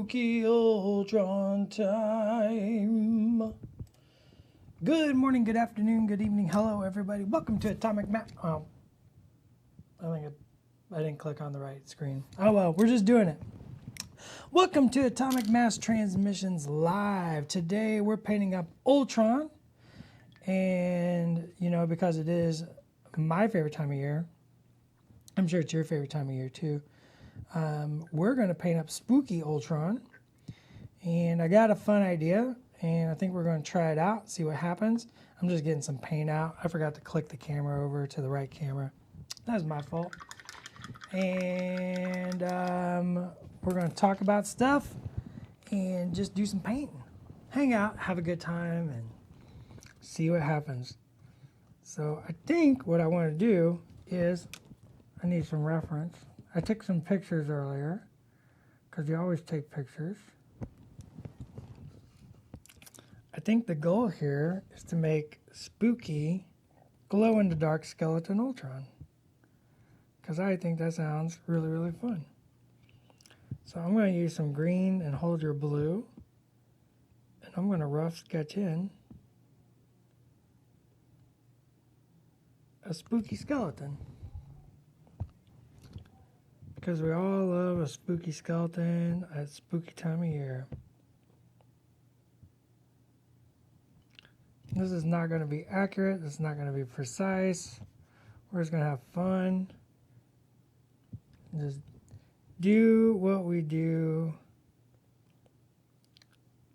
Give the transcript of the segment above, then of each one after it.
Spooky Ultron time. Good morning, good afternoon, good evening. Hello, everybody. Welcome to Atomic Mass. Oh, I didn't click on the right screen. Oh well, we're just doing it. Welcome to Atomic Mass Transmissions Live. Today we're painting up Ultron, and because it is my favorite time of year, I'm sure it's your favorite time of year too. We're going to paint up Spooky Ultron, and I got a fun idea, and I think we're going to try it out, see what happens. I'm just getting some paint out. I forgot to click the camera over to the right camera. That was my fault. And we're going to talk about stuff and just do some painting. Hang out, have a good time, and see what happens. So I think what I want to do is, I need some reference. I took some pictures earlier, because you always take pictures. I think the goal here is to make spooky, glow-in-the-dark skeleton Ultron, because I think that sounds really, really fun. So I'm going to use some green and hold your blue, and I'm going to rough sketch in a spooky skeleton. Because we all love a spooky skeleton at spooky time of year. This is not going to be accurate. This is not going to be precise. We're just going to have fun. Just do what we do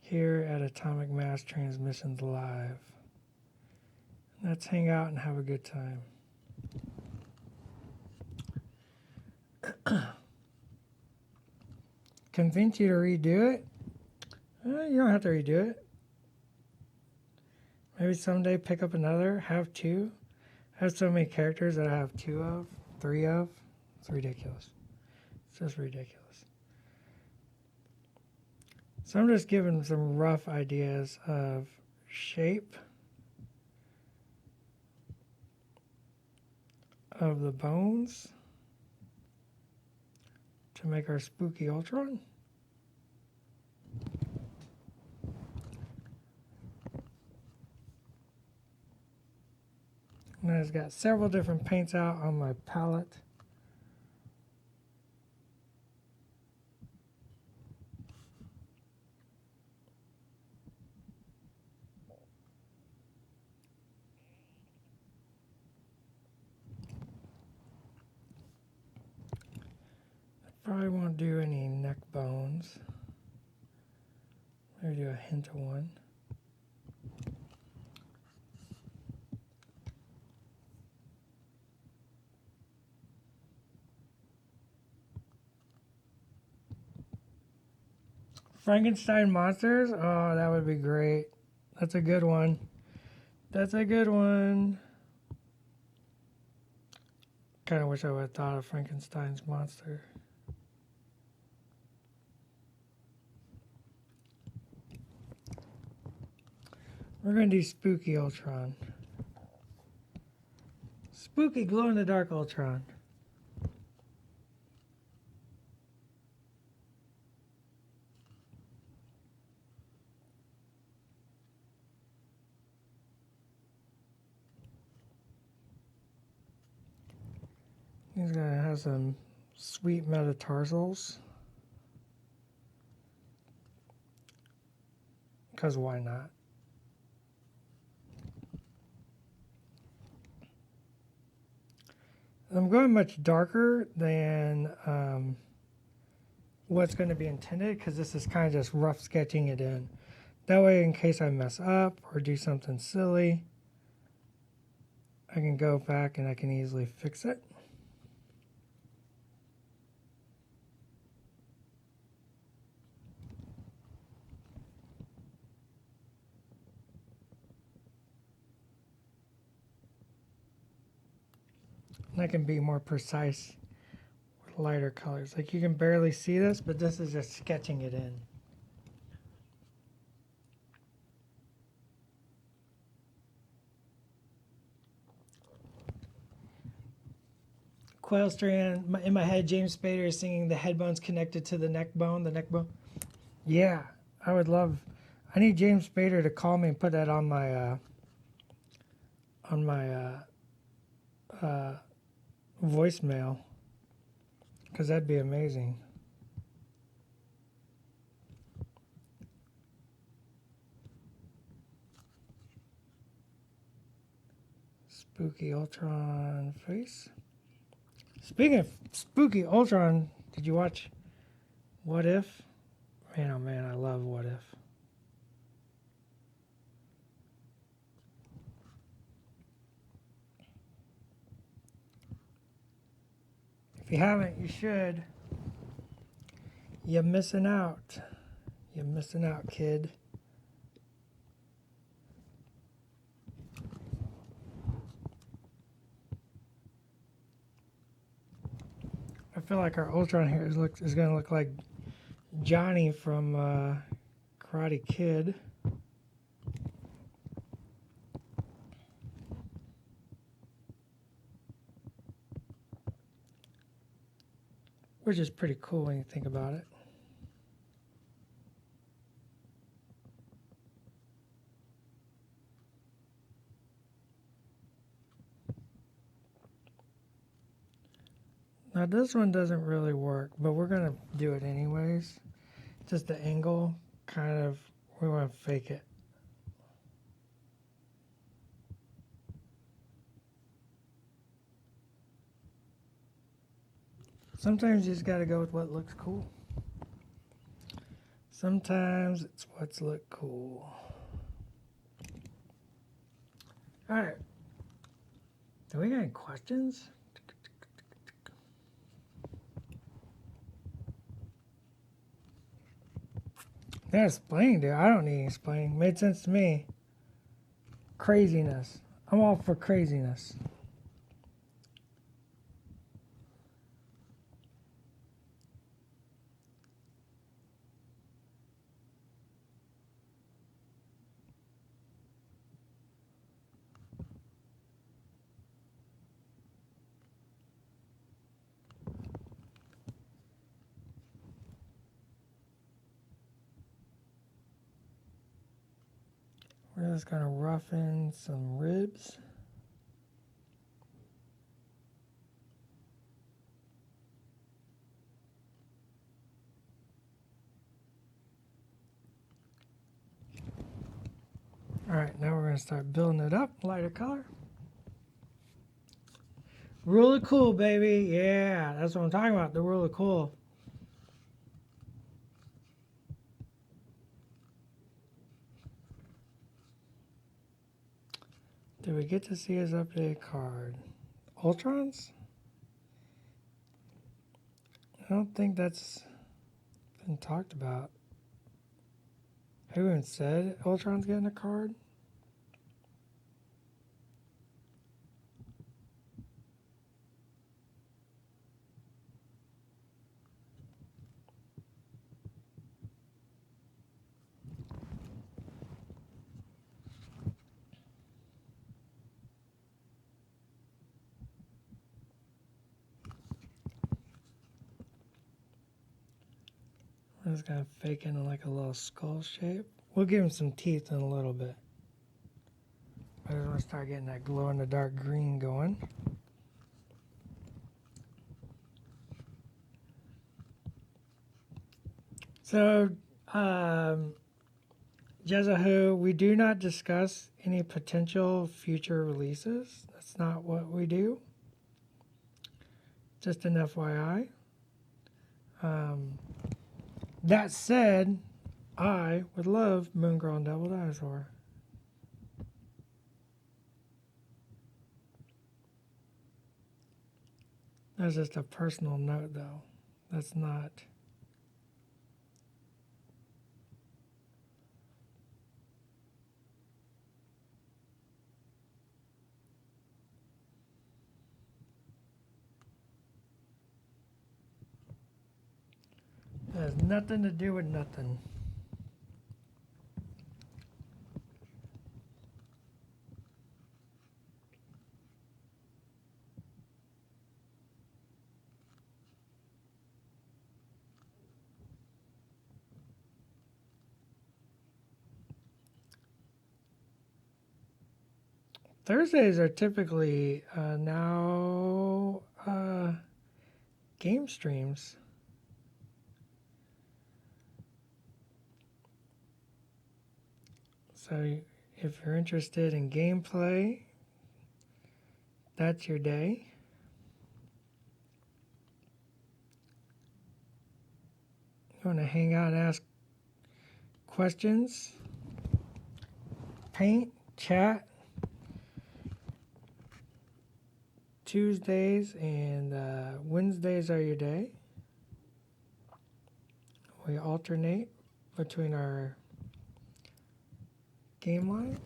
here at Atomic Mass Transmissions Live. Let's hang out and have a good time. Convince you to redo it? You don't have to redo it. Maybe someday pick up another, have two. I have so many characters that I have 2 of, 3 of. It's ridiculous. It's just ridiculous. So I'm just giving some rough ideas of shape of the bones to make our spooky Ultron. And I've got several different paints out on my palette. Probably won't do any neck bones. Maybe do a hint of one. Frankenstein monsters? Oh, that would be great. That's a good one. That's a good one. Kind of wish I would have thought of Frankenstein's monster. We're going to do Spooky Ultron. Spooky glow-in-the-dark Ultron. He's going to have some sweet metatarsals. Because why not? I'm going much darker than what's going to be intended, because this is kind of just rough sketching it in. That way, in case I mess up or do something silly, I can go back and I can easily fix it. And I can be more precise with lighter colors. Like, you can barely see this, but this is just sketching it in. Coil strand, in my head, James Spader is singing the head bone's connected to the neck bone, Yeah, I would love. I need James Spader to call me and put that on my voicemail, because that'd be amazing. Spooky Ultron face. Speaking of spooky Ultron, did you watch What If? Man, oh man, I love What If. If you haven't, you should. You're missing out. You're missing out, kid. I feel like our Ultron here is going to look like Johnny from Karate Kid. Which is pretty cool when you think about it. Now this one doesn't really work, but we're going to do it anyways. Just the angle, kind of, we want to fake it. Sometimes you just got to go with what looks cool. Sometimes it's what's look cool. All right. Do we got any questions? Yeah, explaining, dude. I don't need any explaining. Made sense to me. Craziness. I'm all for craziness. We're just going to roughen some ribs. All right, now we're going to start building it up. Lighter color. Rule of cool, baby. Yeah, that's what I'm talking about. The rule of cool. Did we get to see his updated card? Ultrons? I don't think that's been talked about. Have we even said Ultron's getting a card? We're just gonna fake in like a little skull shape. We'll give him some teeth in a little bit. I just want to start getting that glow in the dark green going. So, Jezahu, we do not discuss any potential future releases. That's not what we do. Just an FYI. That said, I would love Moon Girl and Devil Dinosaur. That's just a personal note, though. That's not. That has nothing to do with nothing. Thursdays are typically now game streams. So if you're interested in gameplay, that's your day. You want to hang out and ask questions, paint, chat. Tuesdays and Wednesdays are your day. We alternate between our game lines.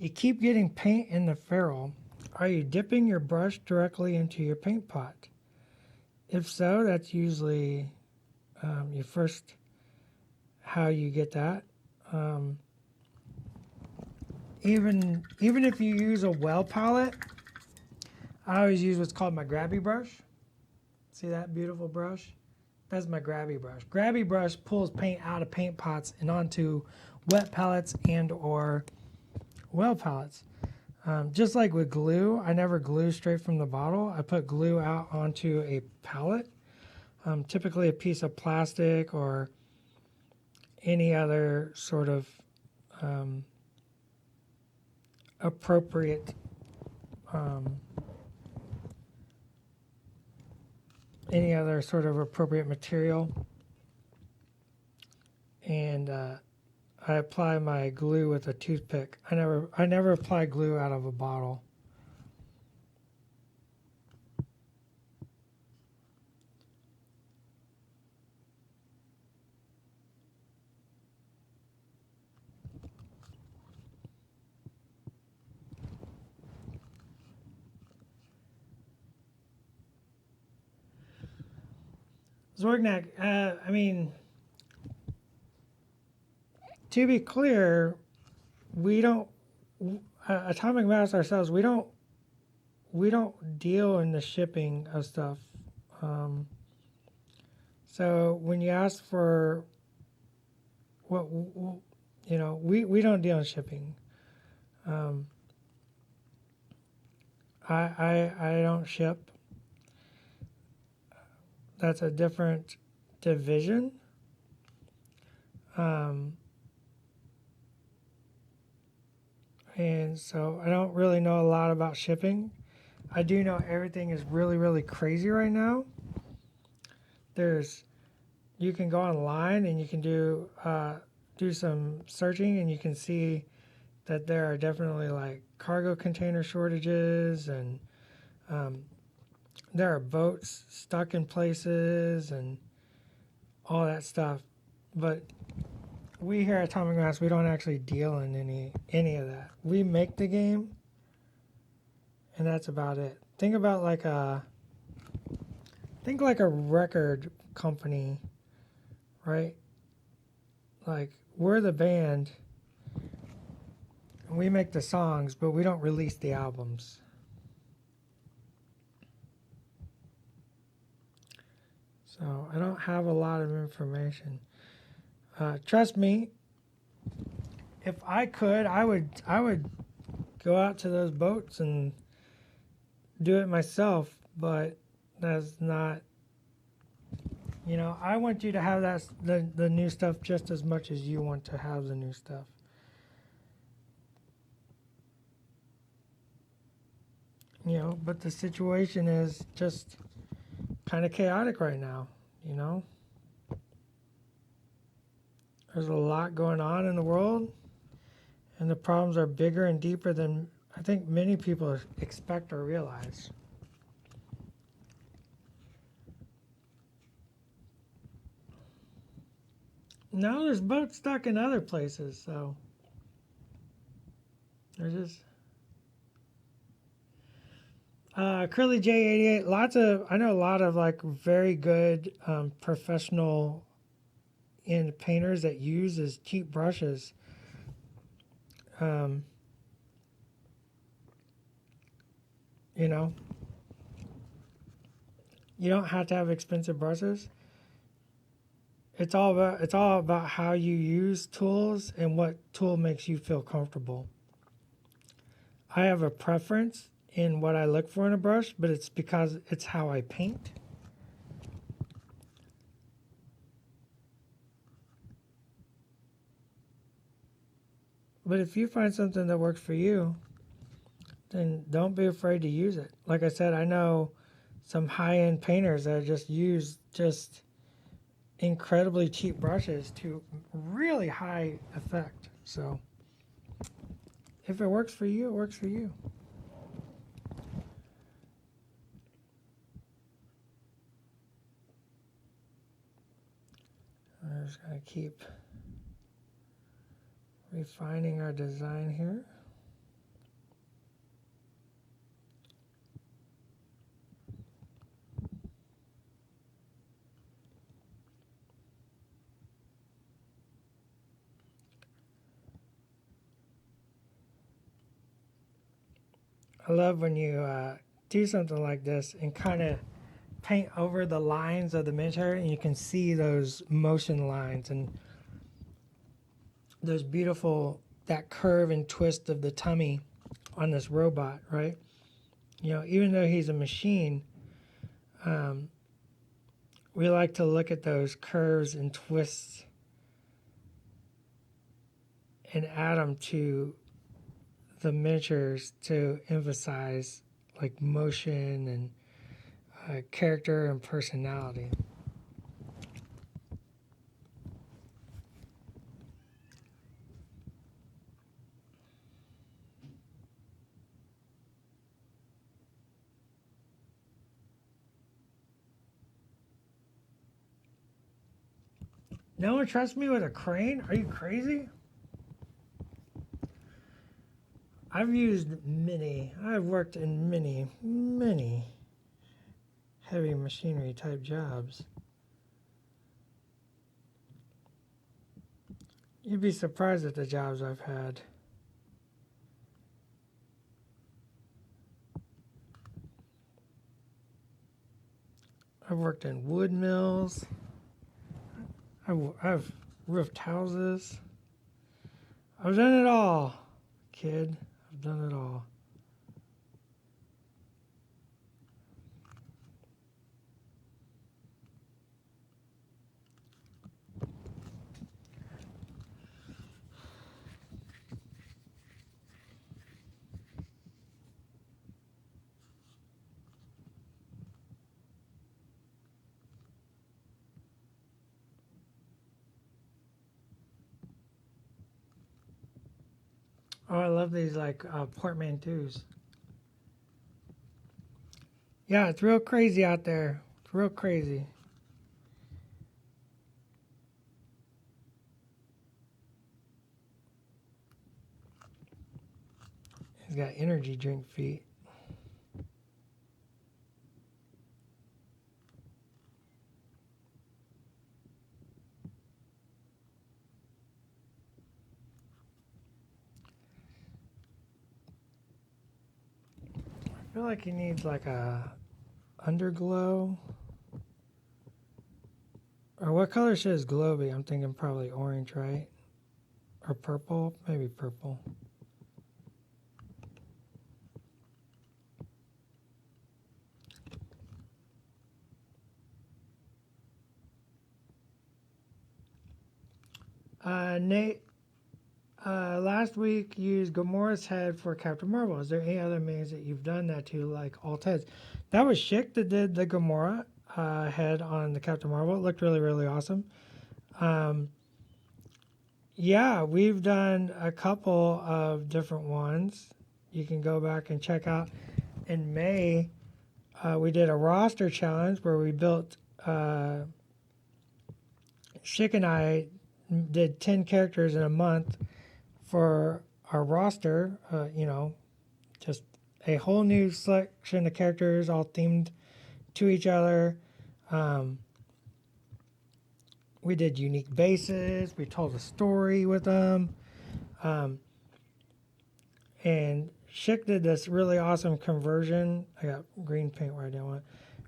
You keep getting paint in the ferrule. Are you dipping your brush directly into your paint pot? If so, that's usually your first how you get that. Even if you use a well palette, I always use what's called my grabby brush. See that beautiful brush? That's my grabby brush. Grabby brush pulls paint out of paint pots and onto wet palettes and or well palettes. Just like with glue, I never glue straight from the bottle. I put glue out onto a palette, typically a piece of plastic or any other sort of appropriate material, and I apply my glue with a toothpick. I never apply glue out of a bottle. Zorgnak, I mean, to be clear, we don't Atomic Mass ourselves. We don't deal in the shipping of stuff. So when you ask for what we don't deal in shipping. I don't ship. That's a different division. And so I don't really know a lot about shipping. I do know everything is really, really crazy right now. You can go online and you can do some searching, and you can see that there are definitely like cargo container shortages, and there are boats stuck in places and all that stuff. But we here at Atomic Mass, we don't actually deal in any of that. We make the game, and that's about it. Think like a record company, right? Like, we're the band, and we make the songs, but we don't release the albums. So I don't have a lot of information. Trust me, if I could, I would go out to those boats and do it myself, but that's not, I want you to have the new stuff just as much as you want to have the new stuff. But the situation is just kind of chaotic right now, There's a lot going on in the world, and the problems are bigger and deeper than I think many people expect or realize. No, there's boats stuck in other places, so Curly J88. I know a lot of like very good professional in painters that use cheap brushes. Um, you know, you don't have to have expensive brushes. It's all about how you use tools and what tool makes you feel comfortable. I have a preference in what I look for in a brush, but it's because it's how I paint. But if you find something that works for you, then don't be afraid to use it. Like I said, I know some high-end painters that just use just incredibly cheap brushes to really high effect. So if it works for you, it works for you. I'm just going to keep refining our design here. I love when you do something like this and kind of paint over the lines of the miniature, and you can see those motion lines and those beautiful, that curve and twist of the tummy on this robot, right? You know, even though he's a machine, um, we like to look at those curves and twists and add them to the miniatures to emphasize like motion and character and personality. No one trusts me with a crane? Are you crazy? I've worked in many heavy machinery type jobs. You'd be surprised at the jobs I've had. I've worked in wood mills. I've roofed houses. I've done it all, kid. I've done it all. Oh, I love these like portmanteaus. Yeah, it's real crazy out there. It's real crazy. He's got energy drink feet. I feel like he needs like a underglow. Or what color should his glow be? I'm thinking probably orange, right? Or purple? Maybe purple. Nate, last week used Gamora's head for Captain Marvel. Is there any other mains that you've done that to, like alt heads? That was Schick that did the Gamora head on the Captain Marvel. It looked really, really awesome. Yeah, we've done a couple of different ones. You can go back and check out. In May, we did a roster challenge where we built. Schick and I did 10 characters in a month for our roster. Just a whole new selection of characters, all themed to each other. We did unique bases. We told a story with them. And Schick did this really awesome conversion. I got green paint where I didn't want.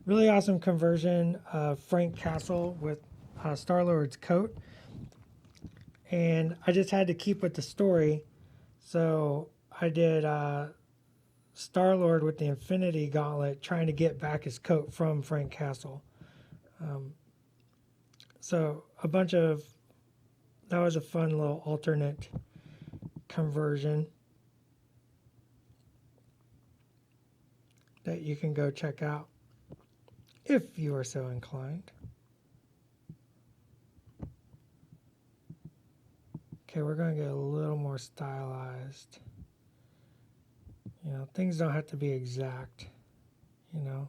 Really awesome conversion of Frank Castle with Star-Lord's coat. And I just had to keep with the story. So I did Star-Lord with the Infinity Gauntlet trying to get back his coat from Frank Castle. So that was a fun little alternate conversion that you can go check out if you are so inclined. Okay, we're going to get a little more stylized. You know, things don't have to be exact, you know.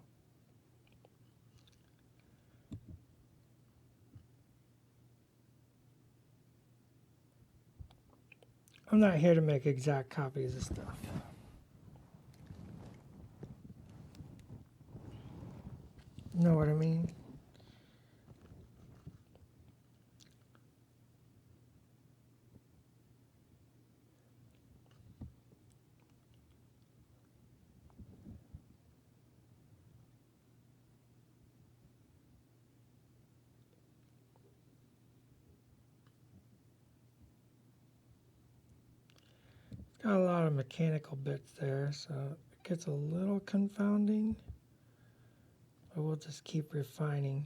I'm not here to make exact copies of stuff. Know what I mean? Got a lot of mechanical bits there, so it gets a little confounding, but we'll just keep refining.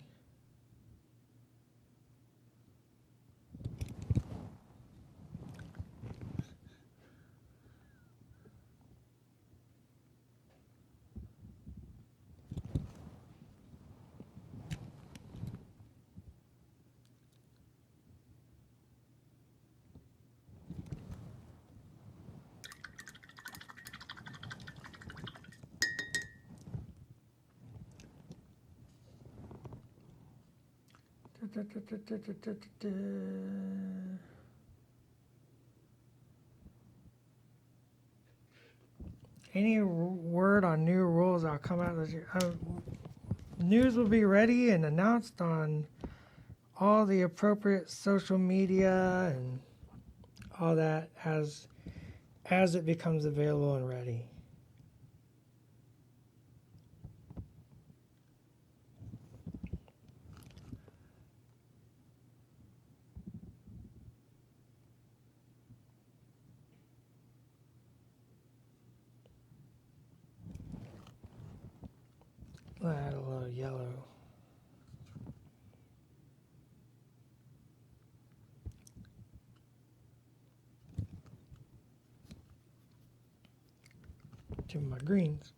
Any word on new rules that'll come out this year? News will be ready and announced on all the appropriate social media and all that as it becomes available and ready. Add a little yellow. To my greens.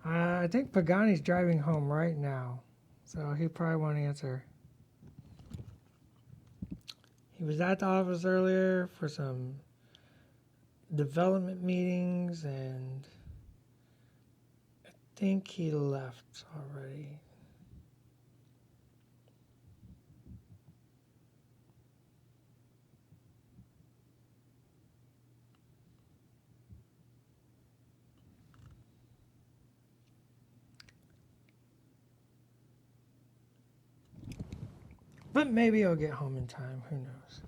I think Pagani's driving home right now, so he probably won't answer. He was at the office earlier for some development meetings, and I think he left already. But maybe he'll get home in time. Who knows?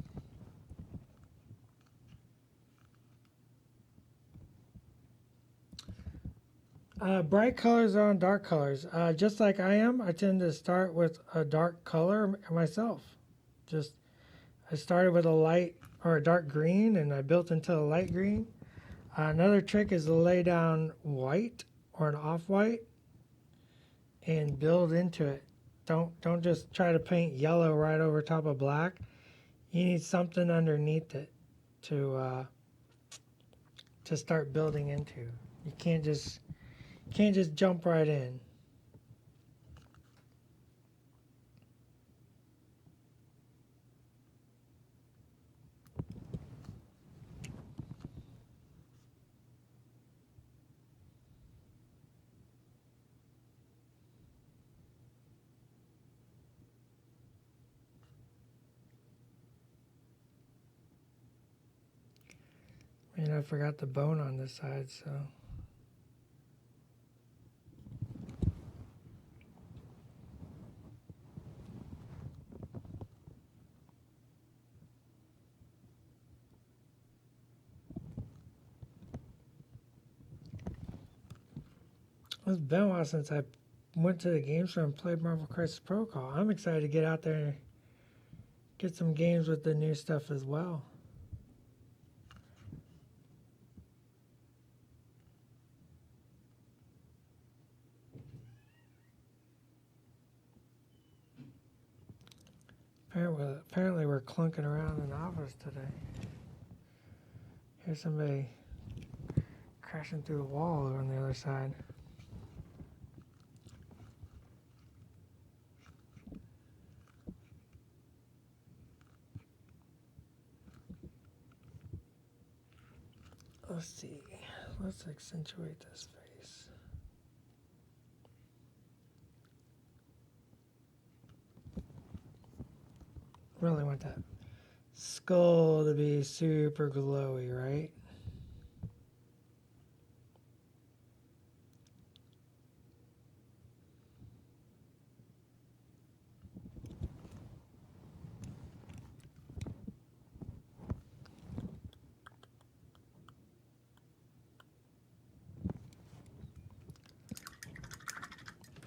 Bright colors are on dark colors. Just like I am, I tend to start with a dark color myself. I started with a light or a dark green, and I built into a light green. Another trick is to lay down white or an off-white and build into it. Don't just try to paint yellow right over top of black. You need something underneath it to to start building into. You can't just jump right in. And I forgot the bone on this side, so. It's been a while since I went to the game store and played Marvel Crisis Protocol. I'm excited to get out there and get some games with the new stuff as well. Apparently we're clunking around in the office today. Here's somebody crashing through the wall on the other side. Let's see. Let's accentuate this face. Really want that skull to be super glowy, right?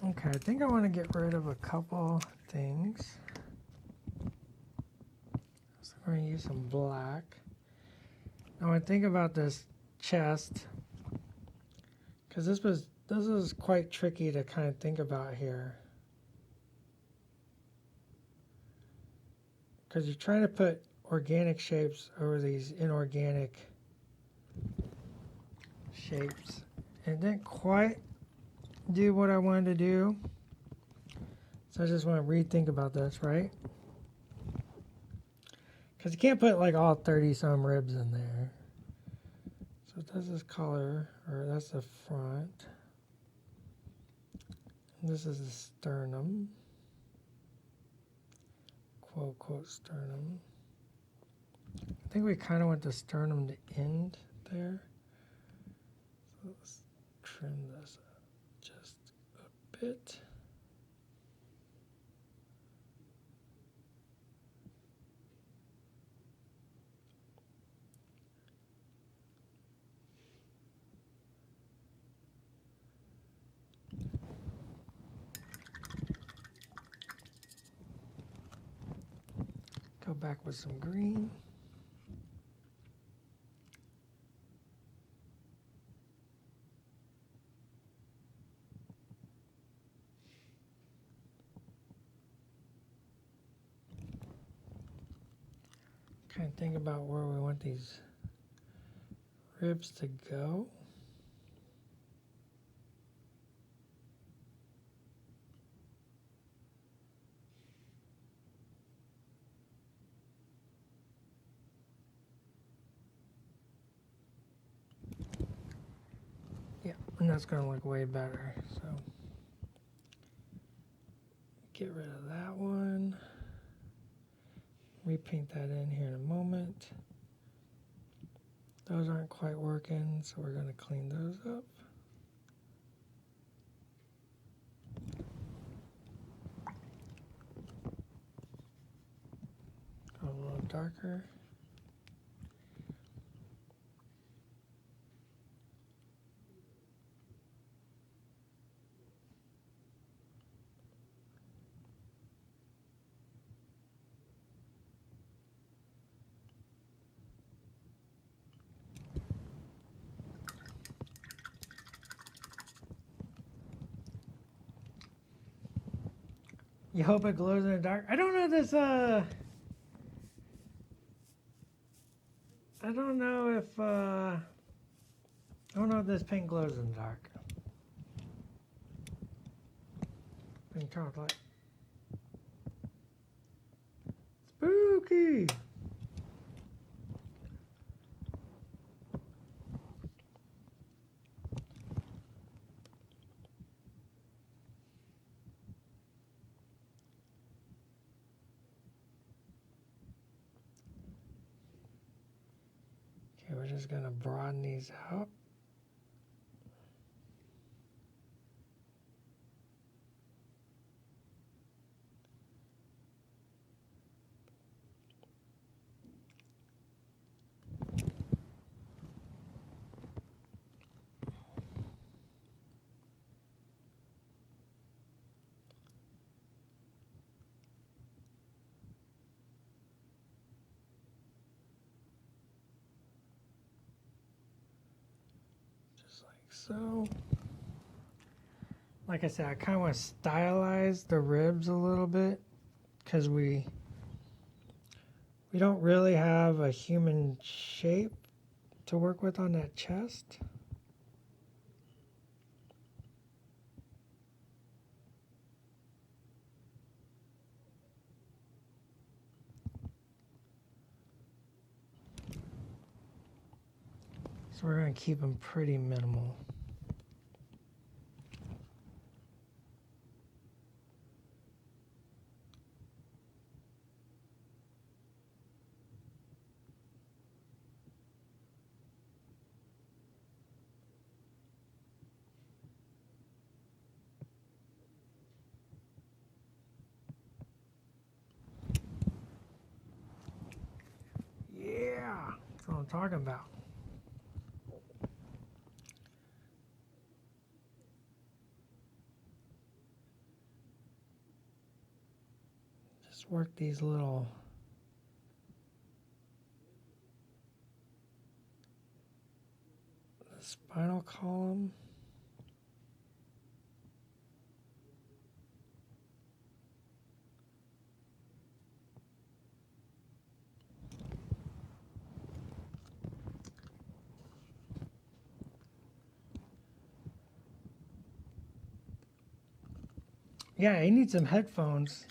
Okay, I think I want to get rid of a couple things. So I'm going to use some black. Now I think about this chest, because this is quite tricky to kind of think about here. Because you're trying to put organic shapes over these inorganic shapes. And it didn't quite do what I wanted to do. So I just want to rethink about this, right? Because you can't put like all 30 some ribs in there. So this is color, or that's the front. This is the sternum. Quote, quote, sternum. I think we kind of want the sternum to end there. So let's trim this up just a bit. Go back with some green. Kind of think about where we want these ribs to go. Yeah, and that's going to look way better. So get rid of that one. Repaint that in here in a moment. Those aren't quite working, so we're going to clean those up. Go a little darker. You hope it glows in the dark. I don't know this, I don't know if, I don't know if this paint glows in the dark. Pink chocolate. Spooky! Okay, we're just gonna broaden these out. Just like so. Like I said, I kind of want to stylize the ribs a little bit because we don't really have a human shape to work with on that chest. So we're going to keep them pretty minimal. Yeah, that's what I'm talking about. Just work these little spinal column. Yeah, he needs some headphones.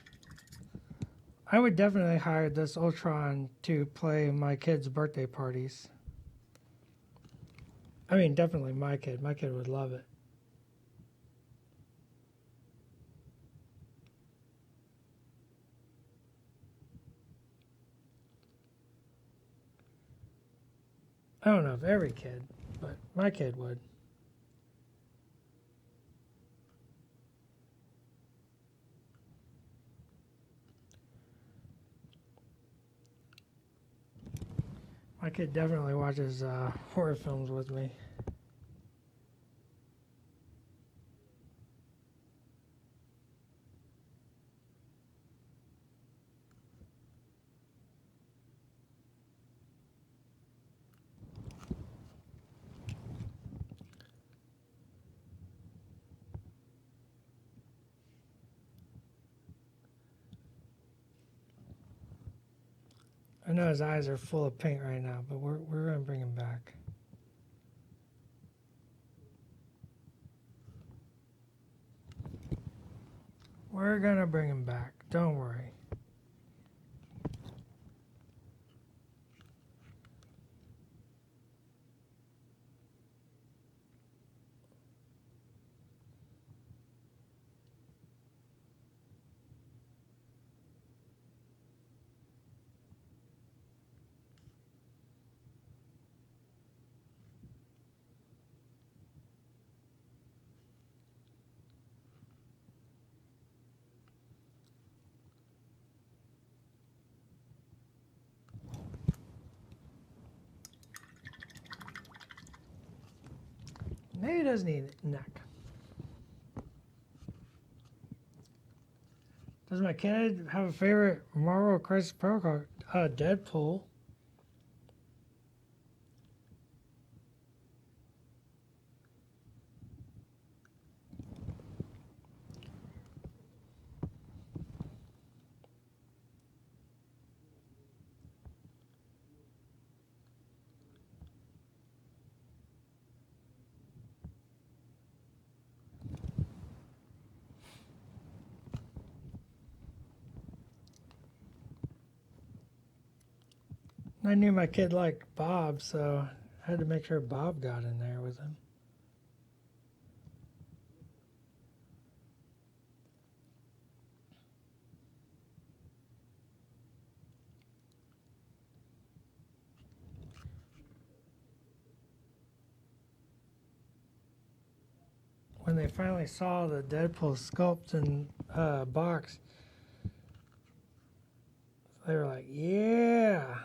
I would definitely hire this Ultron to play my kids' birthday parties. I mean, definitely my kid. My kid would love it. I don't know if every kid, but my kid would. My kid definitely watches horror films with me. I know his eyes are full of paint right now, but we're going to bring him back. We're going to bring him back. Don't worry. Maybe he does need a neck. Does my kid have a favorite Marvel Crisis Protocol? Deadpool. I knew my kid liked Bob, so I had to make sure Bob got in there with him. When they finally saw the Deadpool sculpt and box, they were like, yeah.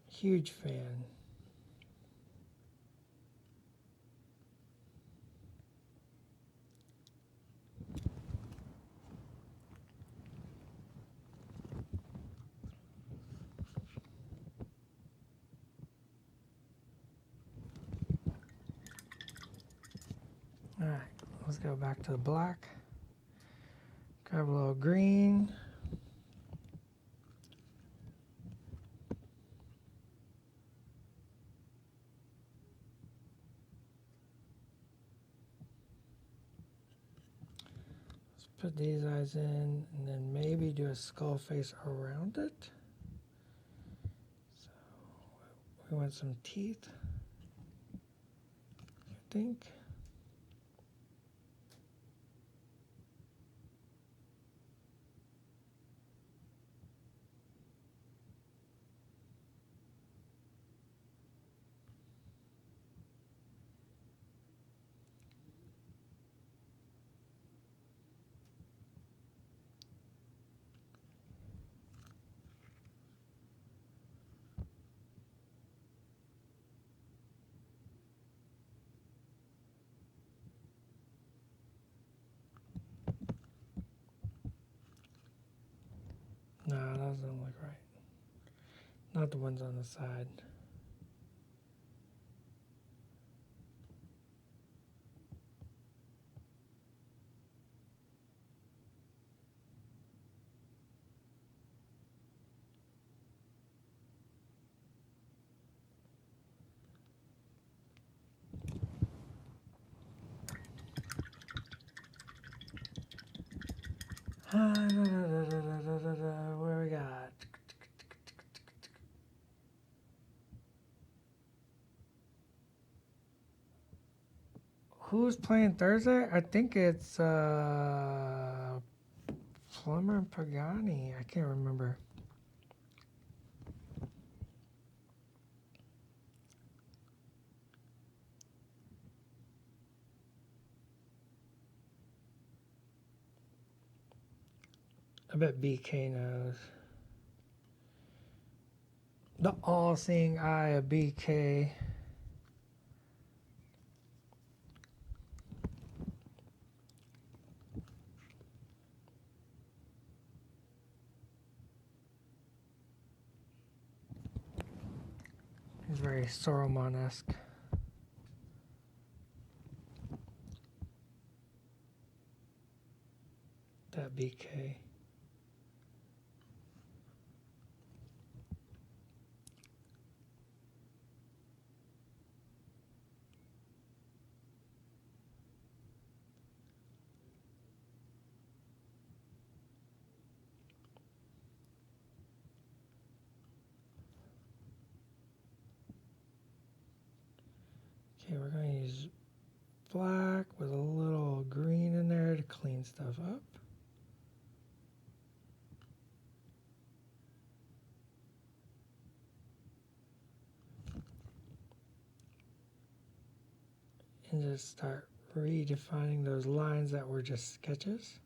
Huge fan. All right, let's go back to the black. Grab a little green. Let's put these eyes in and then maybe do a skull face around it. So we want some teeth, I think. No, that doesn't look right. Not the ones on the side. Where we got? Who's playing Thursday? I think it's Plummer and Pagani. I can't remember. I bet BK knows. The all-seeing eye of BK. He's very Saruman-esque. That BK. Okay, we're going to use black with a little green in there to clean stuff up. And just start redefining those lines that were just sketches.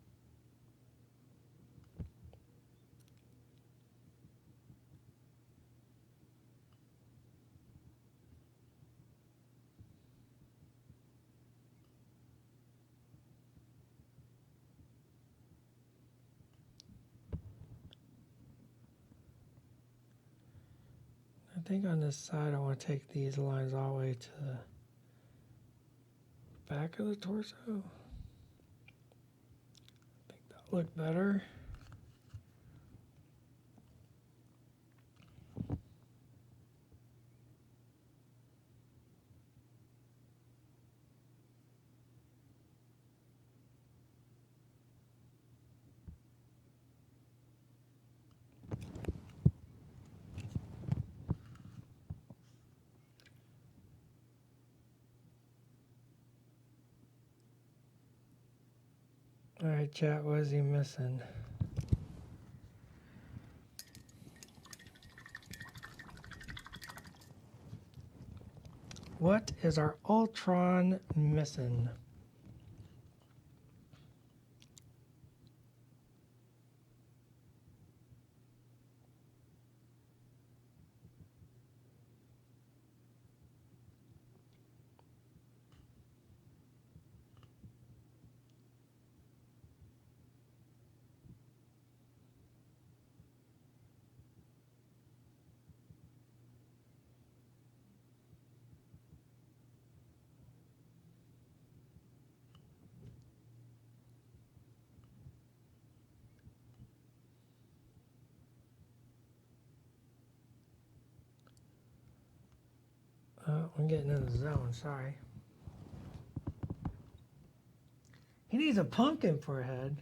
I think on this side I want to take these lines all the way to the back of the torso. I think that looked better. All right, chat, what is he missing? What is our Ultron missing? I'm getting in the zone, sorry. He needs a pumpkin for a head.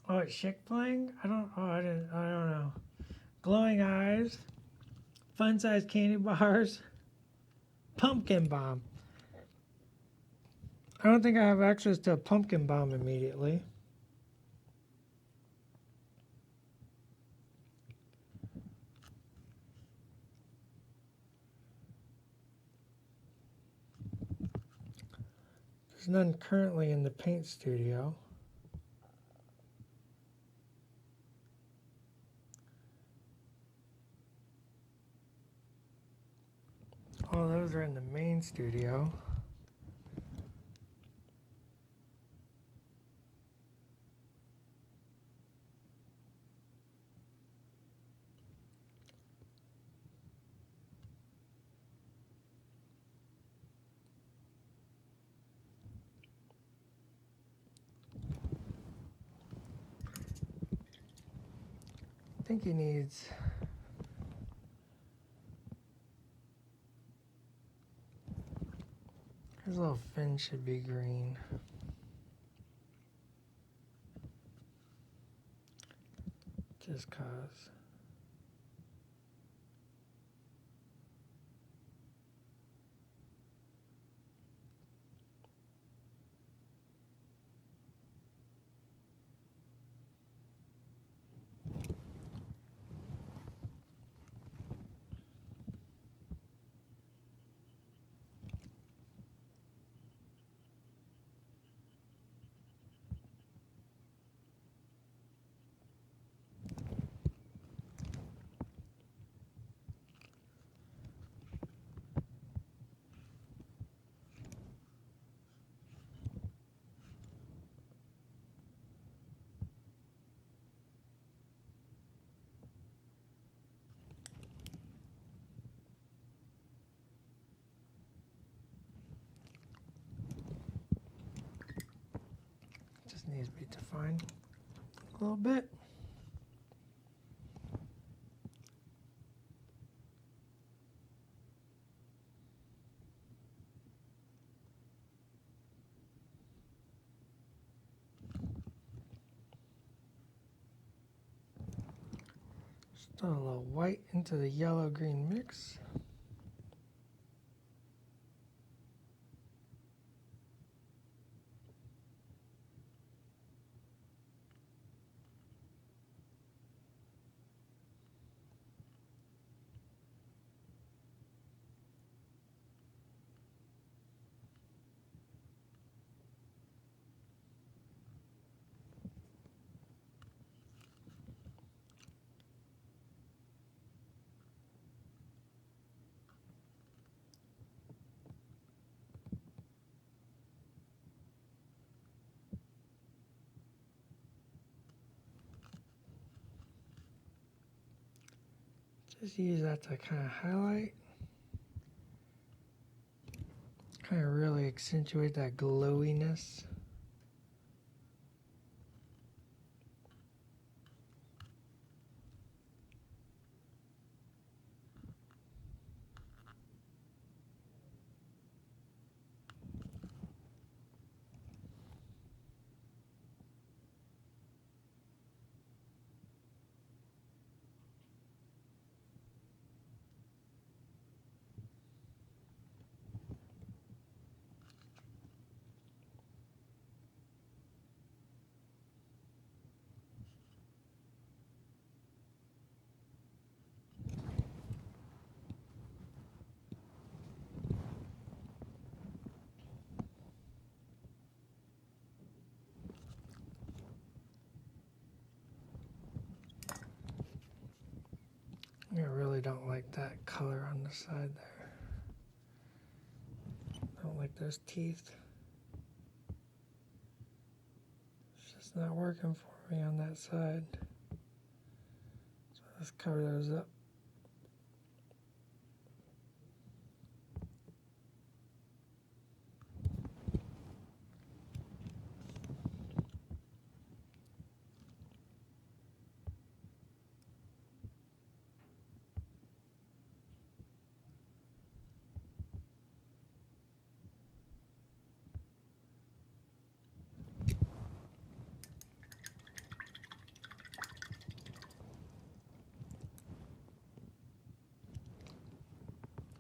Oh, it's Chick playing? I don't know. Glowing eyes, fun-sized candy bars, pumpkin bomb. I don't think I have access to a pumpkin bomb immediately. There's none currently in the paint studio. All those are in the main studio. I think he needs... His little fin should be green. Just cause. Just needs to be defined a little bit. Still a little white into the yellow-green mix. Just use that to kind of highlight. Kind of really accentuate that glowiness. that color on the side there. I don't like those teeth. It's just not working for me on that side. So let's cover those up.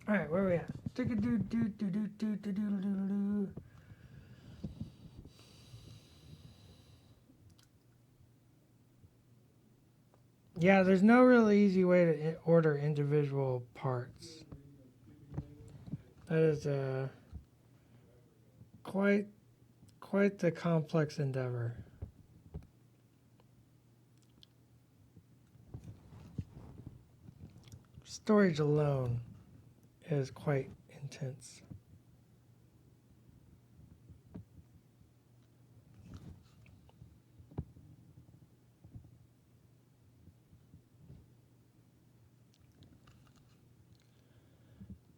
All right, where are we at? Yeah, there's no really easy way to order individual parts. That is quite the complex endeavor. Storage alone is quite intense.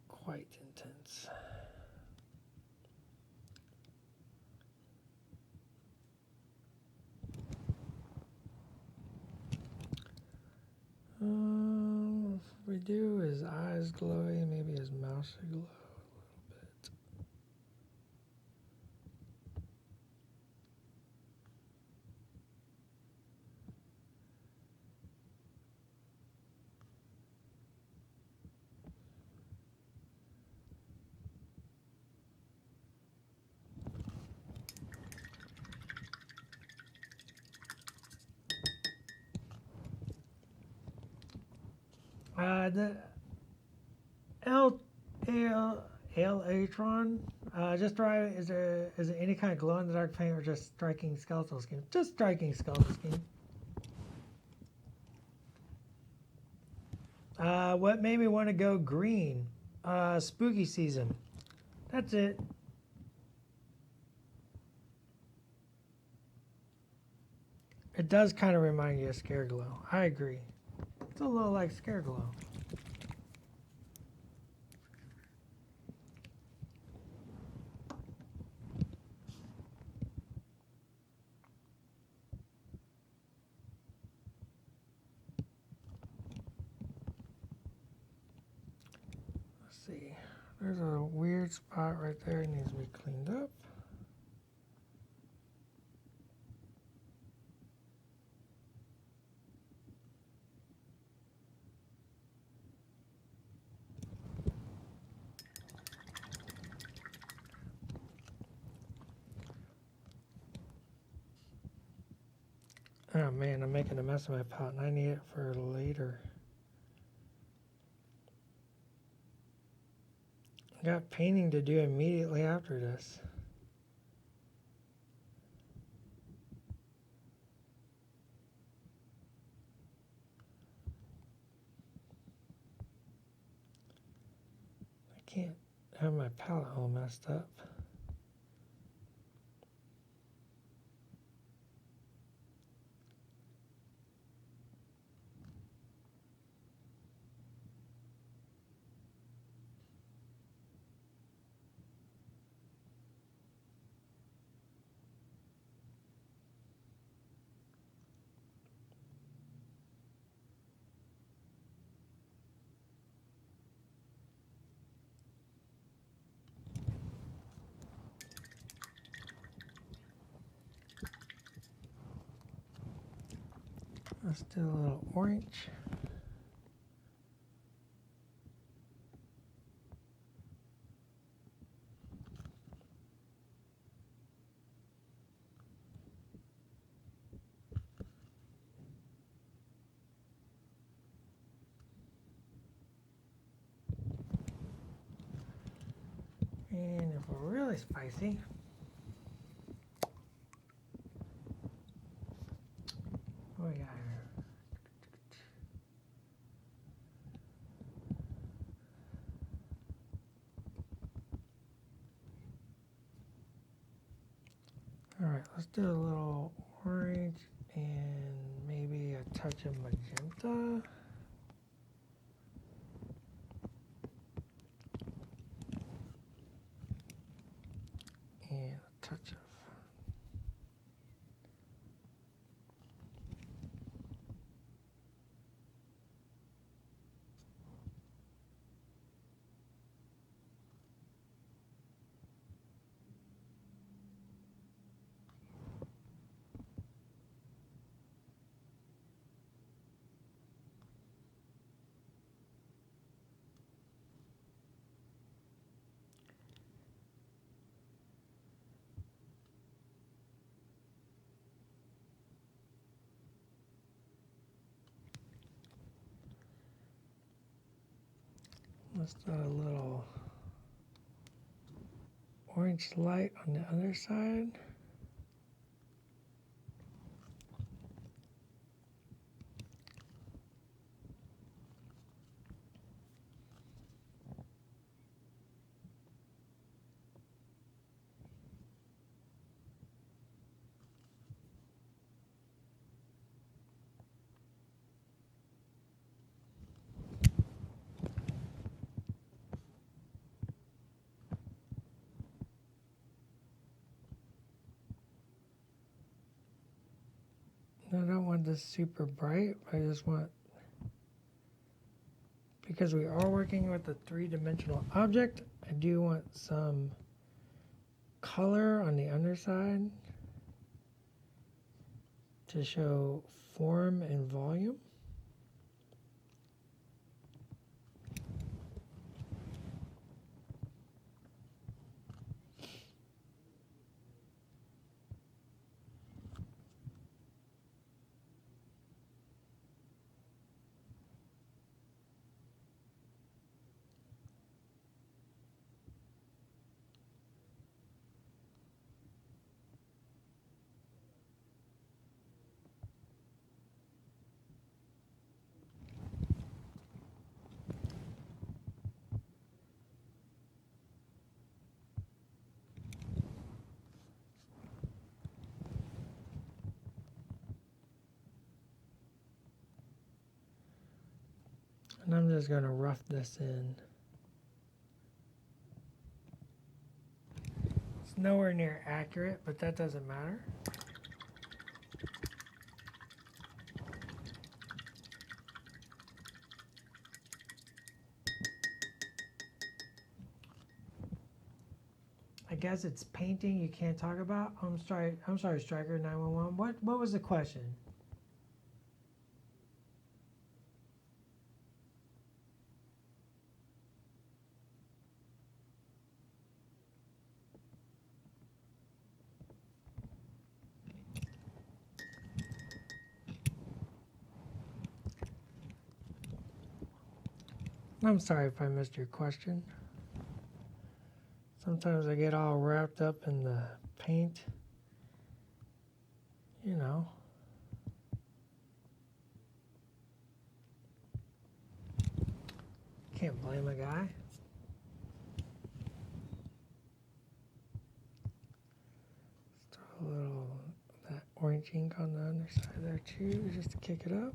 Quite intense. If we do his eyes glowy, maybe his mouth should glow a little bit. The Ultron, just right. Is there any kind of glow in the dark paint or just striking skeletal skin? Just striking skeletal skin. What made me want to go green? Spooky season. That's it. It does kind of remind you of Scareglow. I agree. It's a little like Scareglow. Let's see. There's a weird spot right there. It needs to be cleaned up. Oh man, I'm making a mess of my pot and I need it for later. I got painting to do immediately after this. I can't have my palette all messed up. Let's do a little orange. And if we're really spicy, what we got here? Alright, let's do a little orange and maybe a touch of magenta. And a touch of let's do a little orange light on the other side. I don't want this super bright. I just want, because we are working with a three-dimensional object, I do want some color on the underside to show form and volume. And I'm just going to rough this in. It's nowhere near accurate, but that doesn't matter. I guess it's painting you can't talk about. I'm sorry, Striker 911. What was the question? I'm sorry if I missed your question. Sometimes I get all wrapped up in the paint. You know. Can't blame a guy. Let's throw a little of that orange ink on the underside there too, just to kick it up.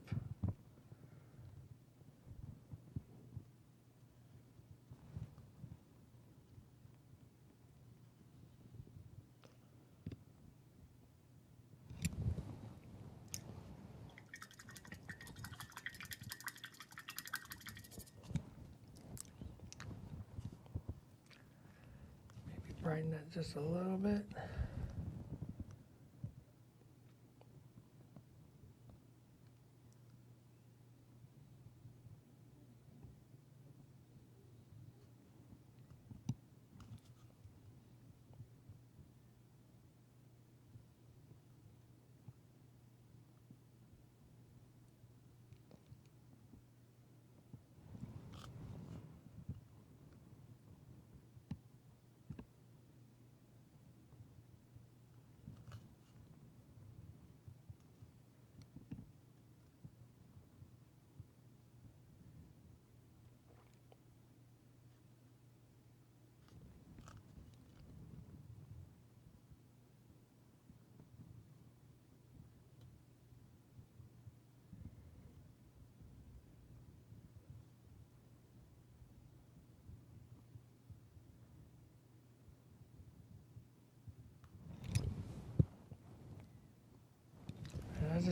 Brighten that just a little bit.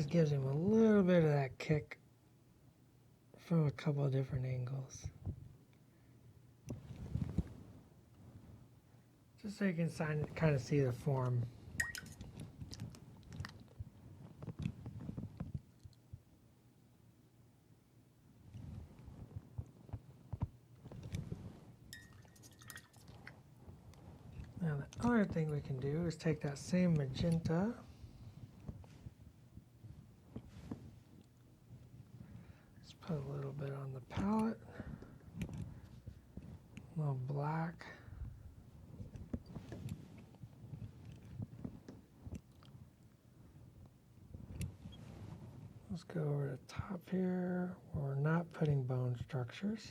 just gives him a little bit of that kick from a couple of different angles. Just so you can kind of see the form. Now the other thing we can do is take that same magenta, just put a little bit on the palette, a little black. Let's go over to the top here where we're not putting bone structures.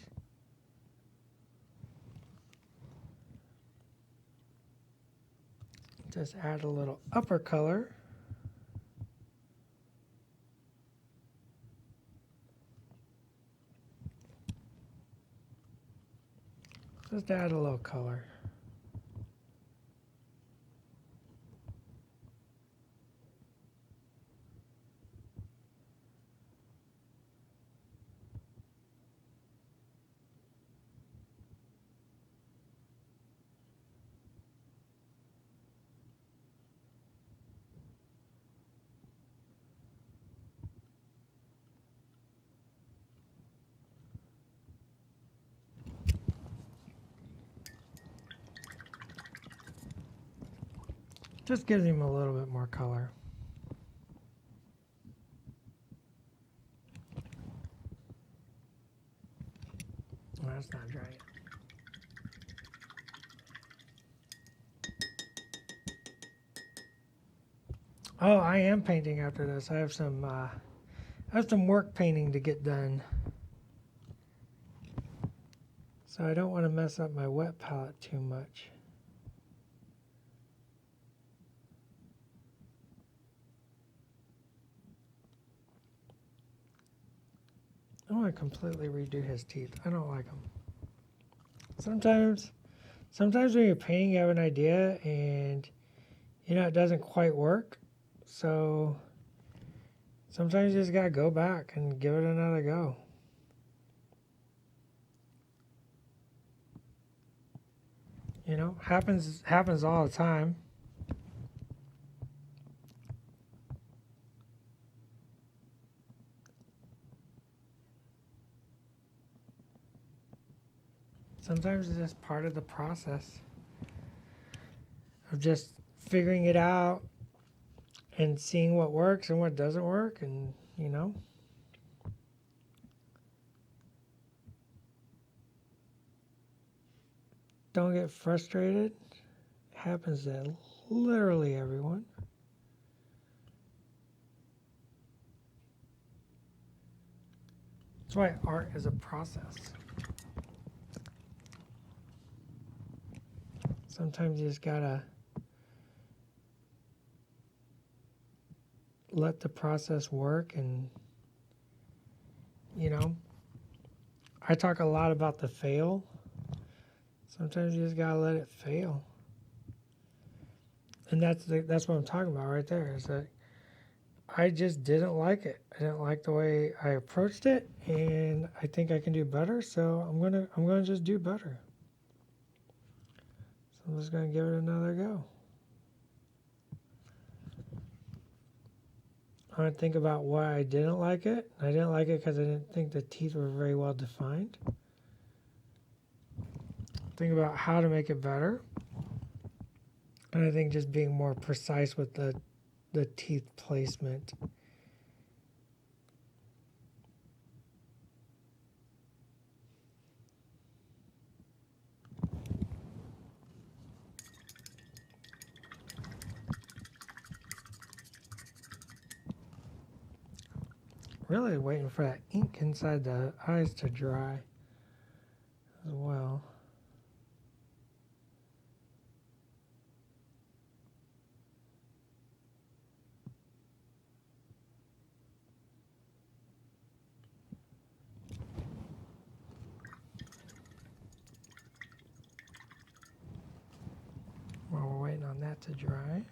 Just add a little upper color. Just add a little color. Just gives him a little bit more color. Oh, that's not dry yet. Oh, I am painting after this. I have some work painting to get done. So I don't want to mess up my wet palette too much. I want to completely redo his teeth. I don't like them. Sometimes when you're painting, you have an idea and it doesn't quite work. So sometimes you just gotta go back and give it another go. Happens all the time. Sometimes it's just part of the process of just figuring it out and seeing what works and what doesn't work, and don't get frustrated. It happens to literally everyone. That's why art is a process. Sometimes you just gotta let the process work, and I talk a lot about the fail. Sometimes you just gotta let it fail, and that's what I'm talking about right there. Is that I just didn't like it. I didn't like the way I approached it, and I think I can do better. So I'm gonna just do better. So I'm just gonna give it another go. I want to think about why I didn't like it. I didn't like it because I didn't think the teeth were very well defined. Think about how to make it better. And I think just being more precise with the teeth placement. Really waiting for that ink inside the eyes to dry as well. While we're waiting on that to dry.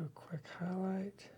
a quick highlight.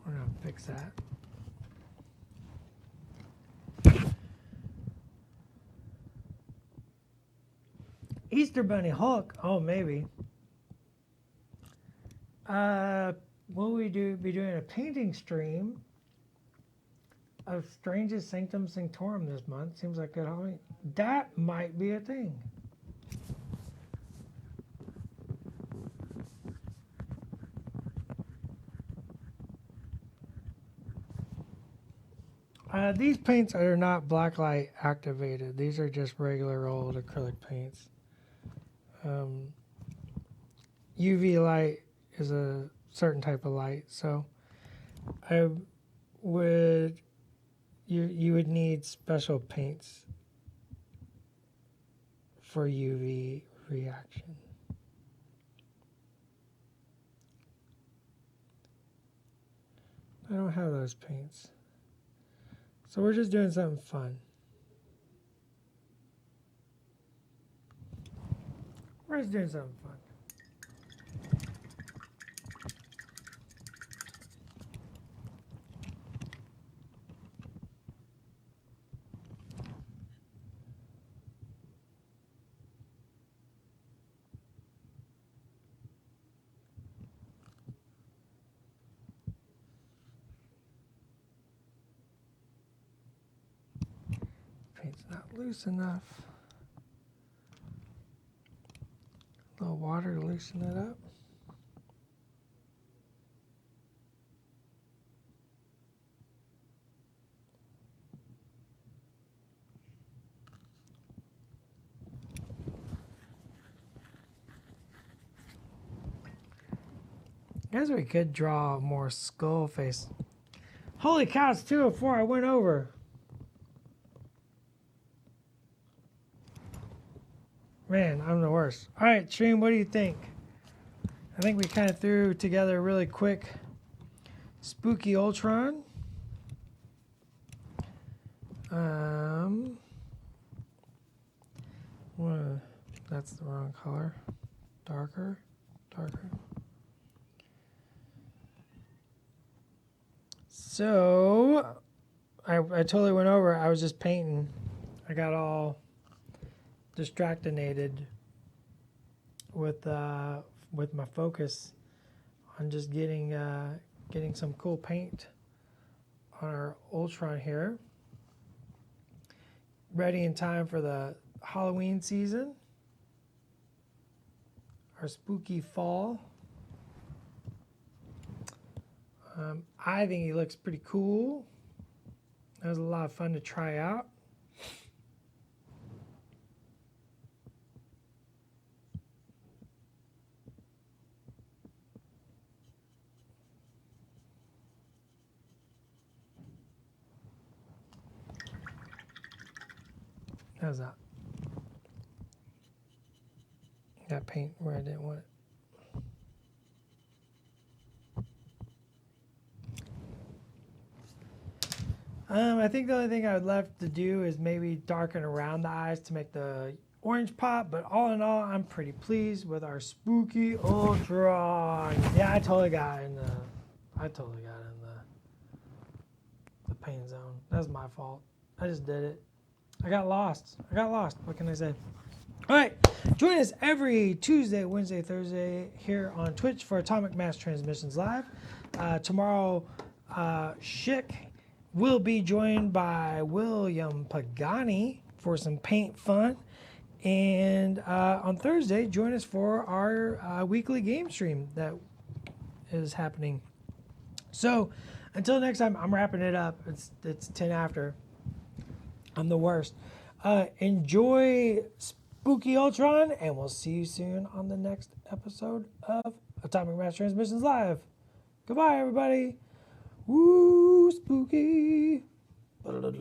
We're gonna fix that. Easter Bunny Hulk. Oh, maybe. Will we be doing a painting stream of Strangest Sanctum Sanctorum this month? Seems like good Halloween. That might be a thing. These paints are not blacklight activated. These are just regular old acrylic paints. UV light is a certain type of light, so you would need special paints for UV reaction. I don't have those paints. So we're just doing something fun. We're just doing something fun. Paint's not loose enough. A little water to loosen it up. I guess we could draw more skull face. Holy cow, it's 2:04. I went over. Man, I'm the worst. All right, stream, what do you think? I think we kind of threw together a really quick spooky Ultron. That's the wrong color. Darker. So, I totally went over. I was just painting. I got all distractinated with my focus on just getting some cool paint on our Ultron here. Ready in time for the Halloween season. Our spooky fall. I think he looks pretty cool. That was a lot of fun to try out. How's that? Got paint where I didn't want it. I think the only thing I would left to do is maybe darken around the eyes to make the orange pop, but all in all, I'm pretty pleased with our spooky Ultron. Yeah, I totally got in the paint zone. That's my fault. I just did it. I got lost. What can I say? All right. Join us every Tuesday, Wednesday, Thursday here on Twitch for Atomic Mass Transmissions Live. Tomorrow, Schick will be joined by William Pagani for some paint fun. And on Thursday, join us for our weekly game stream that is happening. So until next time, I'm wrapping it up. It's 10 after. I'm the worst. Enjoy spooky Ultron, and we'll see you soon on the next episode of Atomic Mass Transmissions Live. Goodbye, everybody. Woo, spooky.